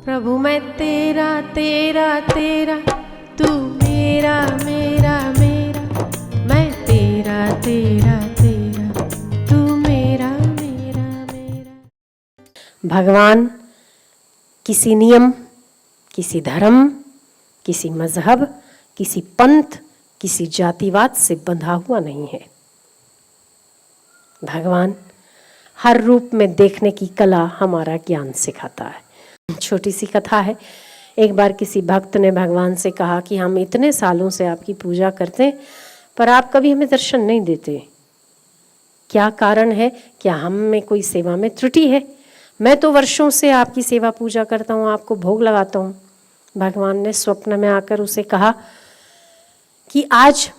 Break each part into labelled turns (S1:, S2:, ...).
S1: प्रभु मैं तेरा तेरा तेरा, तू मेरा मेरा मेरा, मैं तेरा तेरा तेरा, तू मेरा मेरा मेरा। भगवान किसी नियम, किसी धर्म, किसी मजहब, किसी पंथ, किसी जातिवाद से बंधा हुआ नहीं है। भगवान हर रूप में देखने की कला हमारा ज्ञान सिखाता है। छोटी सी कथा है। एक बार किसी भक्त ने भगवान से कहा कि हम इतने सालों से आपकी पूजा करते हैं पर आप कभी हमें दर्शन नहीं देते, क्या कारण है? क्या हम में कोई सेवा में त्रुटि है? मैं तो वर्षों से आपकी सेवा पूजा करता हूँ, आपको भोग लगाता हूँ। भगवान ने स्वप्न में आकर उसे कहा कि आज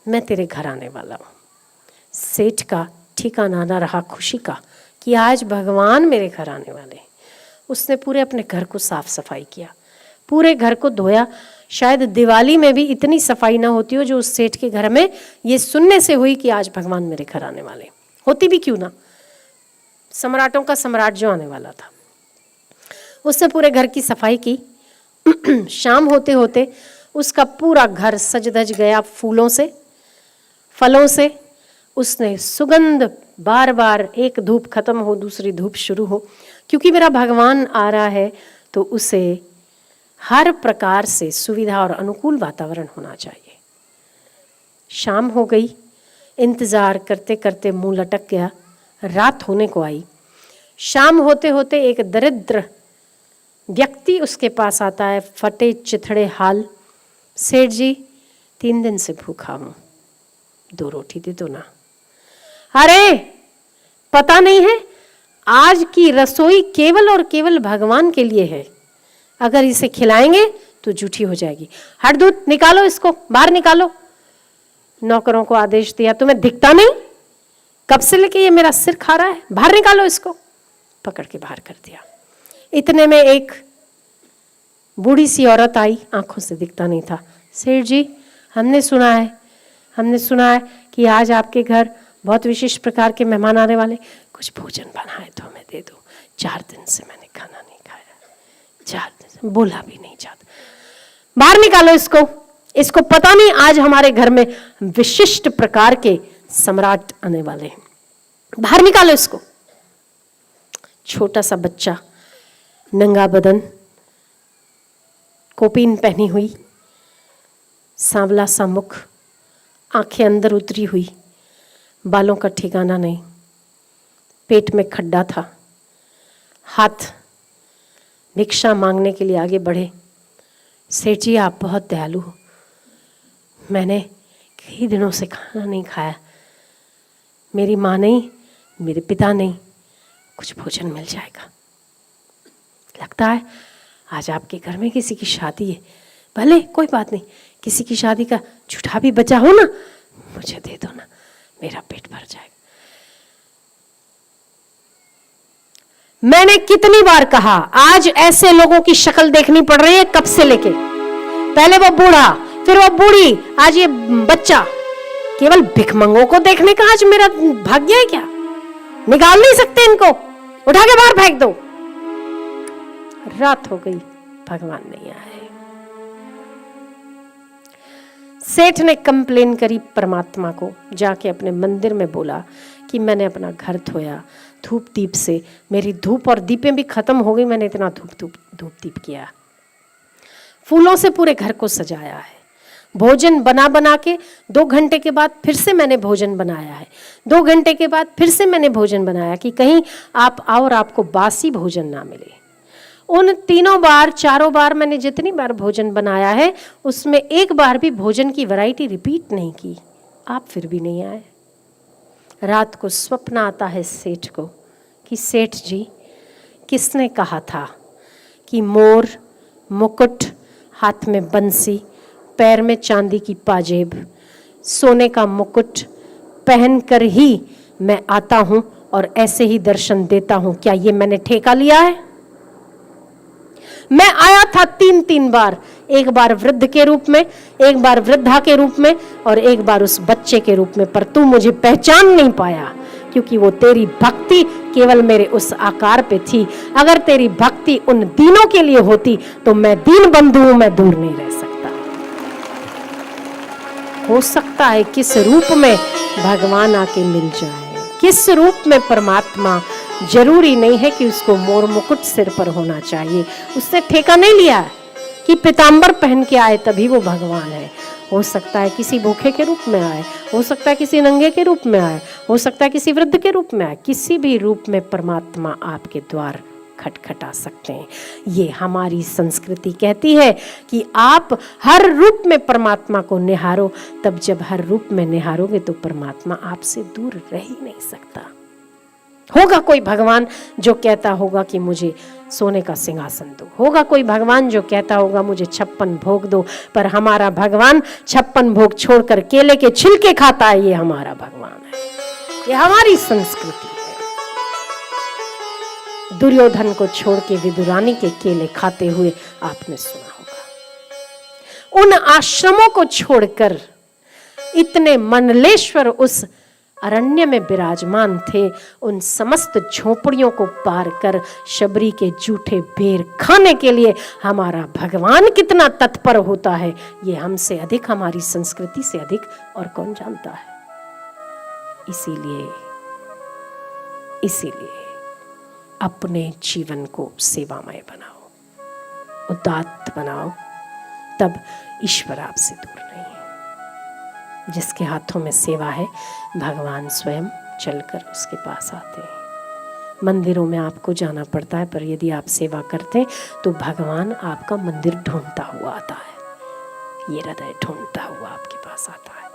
S1: मैं तेरे घर आने वाला हूँ। सेठ का ठिकाना ना रहा खुशी का कि आज भगवान मेरे घर आने वाले हैं। उसने पूरे अपने घर को साफ सफाई किया, पूरे घर को धोया। शायद दिवाली में भी इतनी सफाई ना होती हो जो उस सेठ के घर में ये सुनने से हुई कि आज भगवान मेरे घर आने वाले। होती भी क्यों ना, सम्राटों का सम्राट जो आने वाला था। उसने पूरे घर की सफाई की। शाम होते होते उसका पूरा घर सज धज गया फूलों से, फलों से। उसने सुगंध बार बार, एक धूप खत्म हो दूसरी धूप शुरू हो, क्योंकि मेरा भगवान आ रहा है तो उसे हर प्रकार से सुविधा और अनुकूल वातावरण होना चाहिए। शाम हो गई, इंतजार करते करते मुंह लटक गया। रात होने को आई। शाम होते होते एक दरिद्र व्यक्ति उसके पास आता है, फटे चिथड़े हाल। सेठ जी, 3 दिन से भूखा हूं, 2 रोटी दे दो ना। अरे पता नहीं है, आज की रसोई केवल और केवल भगवान के लिए है। अगर इसे खिलाएंगे तो जूठी हो जाएगी। हट दूध निकालो, इसको बाहर निकालो। नौकरों को आदेश दिया, तुम्हें दिखता नहीं? कब से लेके ये मेरा सिर खा रहा है, बाहर निकालो इसको। पकड़ के बाहर कर दिया। इतने में एक बूढ़ी सी औरत आई, आंखों से दिखता नहीं था। सेठ जी, हमने सुना है कि आज आपके घर बहुत विशेष प्रकार के मेहमान आने वाले, कुछ भोजन बनाए तो हमें दे दो। 4 दिन से मैंने खाना नहीं खाया, 4 दिन से बोला भी नहीं जाता। बाहर निकालो इसको पता नहीं आज हमारे घर में विशिष्ट प्रकार के सम्राट आने वाले हैं। बाहर निकालो इसको। छोटा सा बच्चा, नंगा बदन, कोपीन पहनी हुई, सांवला सा मुख, आंखें अंदर उतरी हुई, बालों का ठिकाना नहीं, पेट में खड्डा था। हाथ भिक्षा मांगने के लिए आगे बढ़े। सेठ जी, आप बहुत दयालु हो, मैंने कई दिनों से खाना नहीं खाया, मेरी माँ नहीं, मेरे पिता नहीं, कुछ भोजन मिल जाएगा? लगता है आज आपके घर में किसी की शादी है। भले कोई बात नहीं, किसी की शादी का झूठा भी बचा हो ना, मुझे दे दो ना, मेरा पेट भर जाएगा। मैंने कितनी बार कहा, आज ऐसे लोगों की शक्ल देखनी पड़ रही है कब से लेके। पहले वो बूढ़ा, फिर वो बूढ़ी, आज ये बच्चा। केवल भिखमंगों को देखने का आज मेरा भाग्य है क्या? निकाल नहीं सकते इनको, उठा के बाहर फेंक दो। रात हो गई, भगवान नहीं आए। सेठ ने कंप्लेन करी परमात्मा को, जाके अपने मंदिर में बोला कि मैंने अपना घर धोया धूप दीप से, मेरी धूप और दीपें भी खत्म हो गई, मैंने इतना धूप दीप किया। फूलों से पूरे घर को सजाया है। भोजन बना के 2 घंटे के बाद फिर से मैंने भोजन बनाया है। 2 घंटे के बाद फिर से मैंने भोजन बनाया कि कहीं आप आओ और आपको बासी भोजन ना मिले। उन 3 बार 4 बार मैंने जितनी बार भोजन बनाया है उसमें एक बार भी भोजन की वैरायटी रिपीट नहीं की। आप फिर भी नहीं आए। रात को स्वप्न आता है सेठ को कि सेठ जी, किसने कहा था कि मोर, मुकुट, हाथ में बंसी, पैर में चांदी की पाजेब, सोने का मुकुट पहनकर ही मैं आता हूं और ऐसे ही दर्शन देता हूं, क्या ये मैंने ठेका लिया है? मैं आया था 3 बार, एक बार वृद्ध के रूप में, एक बार वृद्धा के रूप में और एक बार उस बच्चे के रूप में, पर तू मुझे पहचान नहीं पाया क्योंकि वो तेरी भक्ति केवल मेरे उस आकार पे थी। अगर तेरी भक्ति उन दीनों के लिए होती तो मैं दीन बंधु हूं, मैं दूर नहीं रह सकता। हो सकता है किस रूप में भगवान आके मिल जाए, किस रूप में परमात्मा, जरूरी नहीं है कि उसको मोर मुकुट सिर पर होना चाहिए। उसने ठेका नहीं लिया कि पीतांबर पहन के आए तभी वो भगवान है। हो सकता है किसी भूखे के रूप में आए, हो सकता है किसी नंगे के रूप में आए, हो सकता है किसी वृद्ध के रूप में आए। किसी भी रूप में परमात्मा आपके द्वार खटखटा सकते हैं। ये हमारी संस्कृति कहती है कि आप हर रूप में परमात्मा को निहारो। तब जब हर रूप में निहारोगे तो परमात्मा आपसे दूर रह ही नहीं सकता। होगा कोई भगवान जो कहता होगा कि मुझे सोने का सिंहासन दो, होगा कोई भगवान जो कहता होगा मुझे 56 भोग दो, पर हमारा भगवान 56 भोग छोड़कर केले के छिलके खाता है। ये हमारा भगवान है, ये हमारी संस्कृति है। दुर्योधन को छोड़ के विदुरानी के केले खाते हुए आपने सुना होगा। उन आश्रमों को छोड़कर इतने मनलेश्वर उस अरण्य में विराजमान थे। उन समस्त झोपड़ियों को पार कर शबरी के जूठे बेर खाने के लिए हमारा भगवान कितना तत्पर होता है, ये हमसे अधिक, हमारी संस्कृति से अधिक और कौन जानता है। इसीलिए अपने जीवन को सेवामय बनाओ, उदात्त बनाओ, तब ईश्वर आपसे दूर नहीं है। जिसके हाथों में सेवा है भगवान स्वयं चलकर उसके पास आते हैं। मंदिरों में आपको जाना पड़ता है, पर यदि आप सेवा करते हैं तो भगवान आपका मंदिर ढूंढता हुआ आता है। ये हृदय ढूंढता हुआ आपके पास आता है।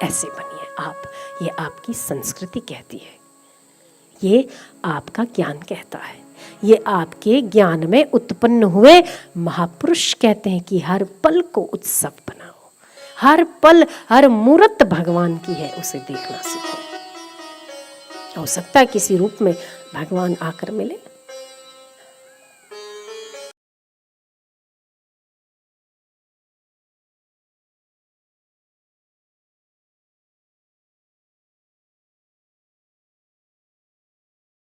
S1: ऐसे बनिए आप। ये आपकी संस्कृति कहती है, ये आपका ज्ञान कहता है, ये आपके ज्ञान में उत्पन्न हुए महापुरुष कहते हैं कि हर पल को उत्सव बनाओ। हर पल, हर मूर्त भगवान की है, उसे देखना सीखो। हो सकता है किसी रूप में भगवान आकर मिले,